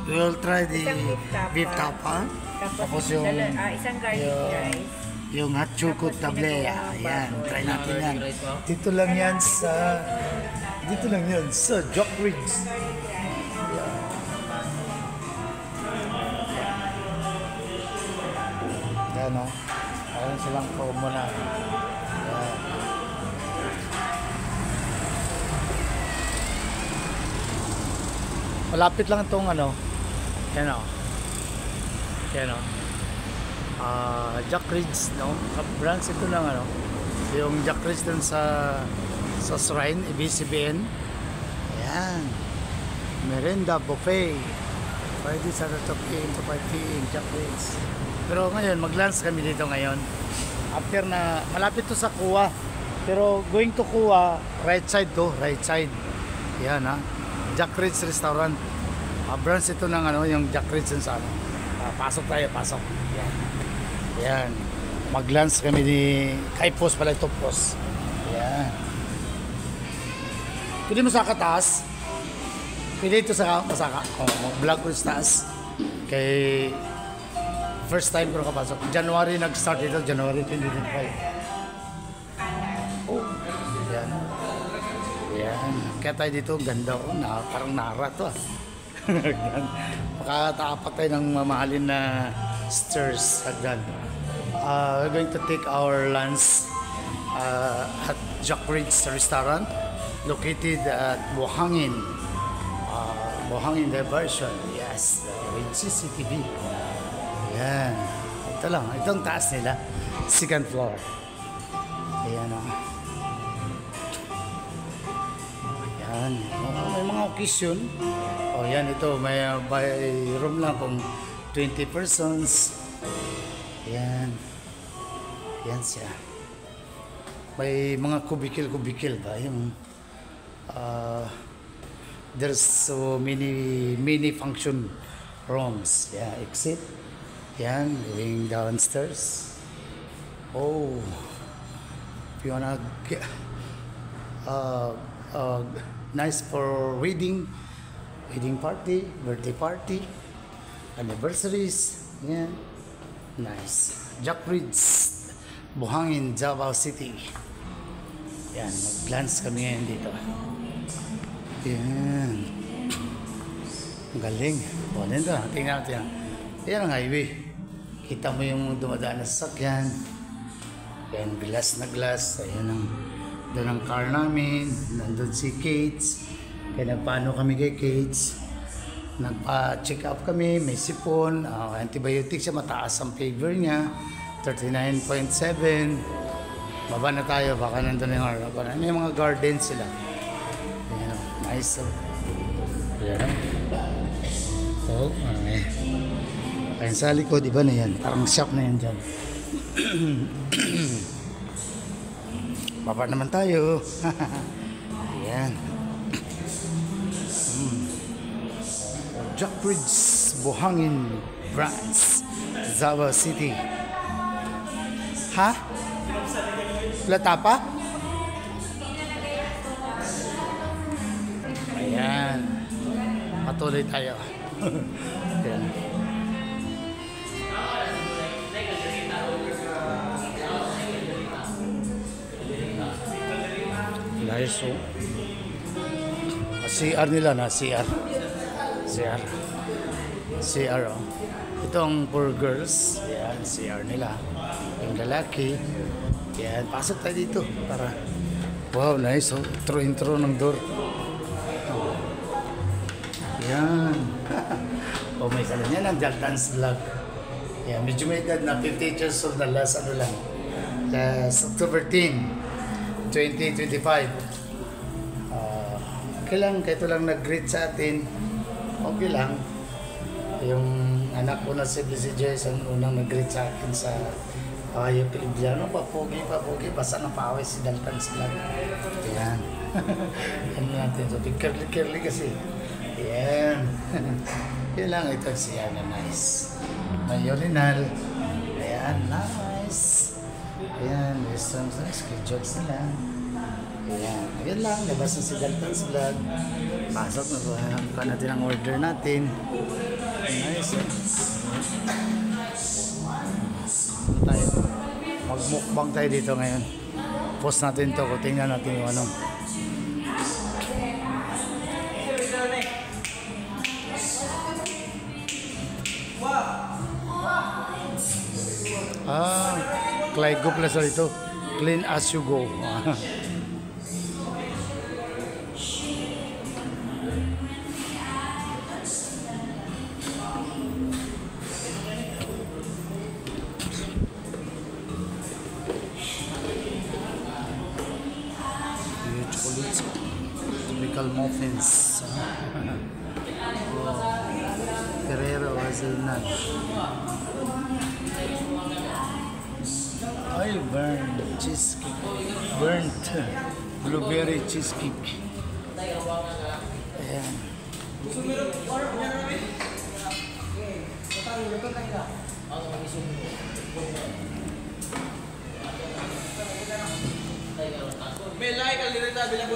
We will try the Isang beef tapa. Tapos yung, isang garlic rice. yung hot choco tablea. Ayan, try natin yan. Dito lang yan sa Jock Ridge. Ayan o. Ayan silang promo na. Ayan. Malapit lang itong ano. Ayan o. Ayan o. Jock Ridge, no? Branch ito ng ano. Yung Jock Ridge dun sa Shrine, ABCBN. Ayan. Merenda buffet. Pwede sa Tatokin, Tupating, Jock Ridge. Pero ngayon, mag-lunch kami dito ngayon. After na, malapit to sa Kuwa. Pero going to Kuwa, right side to, right side. Ayan ha. Jock Ridge Restaurant. Branch ito ng ano, yung Jock Ridge sa ano. Pasok tayo, pasok. Ayan. Ayan. Mag-lunch kami ni Kaipos pala ito, Pos. Ayan. Pwede mo sa kataas. Pwede ito sa masaka. Vlog ko sa taas. Kay first time ko nakapasok. January nag-start ito. January 2025. Oh. Ayan. Ayan. Kaya tayo dito. Ganda ko. Parang nara to ah. Makataapak tayo ng mamahalin na stairs. Hagdan. We're going to take our lunch at Jock Ridge Restaurant located at Buhangin. Buhangin Diversion. Yes, with CCTV. Ayan. Ito lang. Itong taas nila. Second floor. Ayan o. Ayan. May mga occasion. O yan ito. May by room lang kung 20 persons. Ayan. Ayan siya. May mga kubikel ba? Yung there's so many function rooms. Yeah, exit. Yan, going downstairs. Oh, if you wanna get nice for wedding party, birthday party, anniversaries. Yan, nice. Jock Ridge, Buhangin, Davao City. Yan, mag-lunch kami ngayon dito. Yan. Ang galing. O, nito. Tingnan natin. Yan ang highway. Kita mo yung dumadaan na sasakyan. Yan, glass na glass. Ayan ang, doon ang car namin. Nandun si Kates. Kaya nagpaano kami kay Kates. Nagpa-check up kami. May sipon. Antibiotics siya. Mataas ang fever niya. 39.7. Baba na tayo. Baka nandun yung harapan. May mga garden sila. Ayan, nice. Ayan. Oh, okay. Ayan sa likod, iba na yan. Parang shop na yan dyan. Baba naman tayo. Ayan. Jock Ridge, Buhangin Branch, Davao City. Ha? Latapa? Ayan. Patuloy tayo. Ayan. Nice oh. CR nila na, CR oh. Ito ang for girls. Ayan, CR nila. Yung lalaki. Ayan, pasok tayo dito para wow, nice oh. Intro ng door. Ayan. Oh, may sala niya ng Jaltan's Vlog. Ayan, medyo may edad na 50 years old na last ano lang. Last October 10, 2025. Okay lang, kahit lang nag-greet sa atin. Okay lang. Yung anak ko na si Joyce ang unang nag-greet sa akin sa yung Pilipiano. Papugi. Basta napawis si Jaltan's Vlog. Ayan. Ano natin. So, curly kasi. Ayan. Yan lang ito siya na nice. May urinal. Ayan, nice. Ayan, there's some schedules nila. Ayan. Ayan lang. Labas na si Dalton's Vlog. Pasok na po. Buka natin ang order natin. Nice eh. Tayo. Magmukbang tayo dito ngayon. Post natin to. Tingnan natin yung ano. Clyde plus ito. Clean as you go. Chocolates. Typical muffins. Ferrero hazelnut. Ay, burnt cheesecake. Burnt blueberry cheesecake. Ayan. May like, alirita, bilang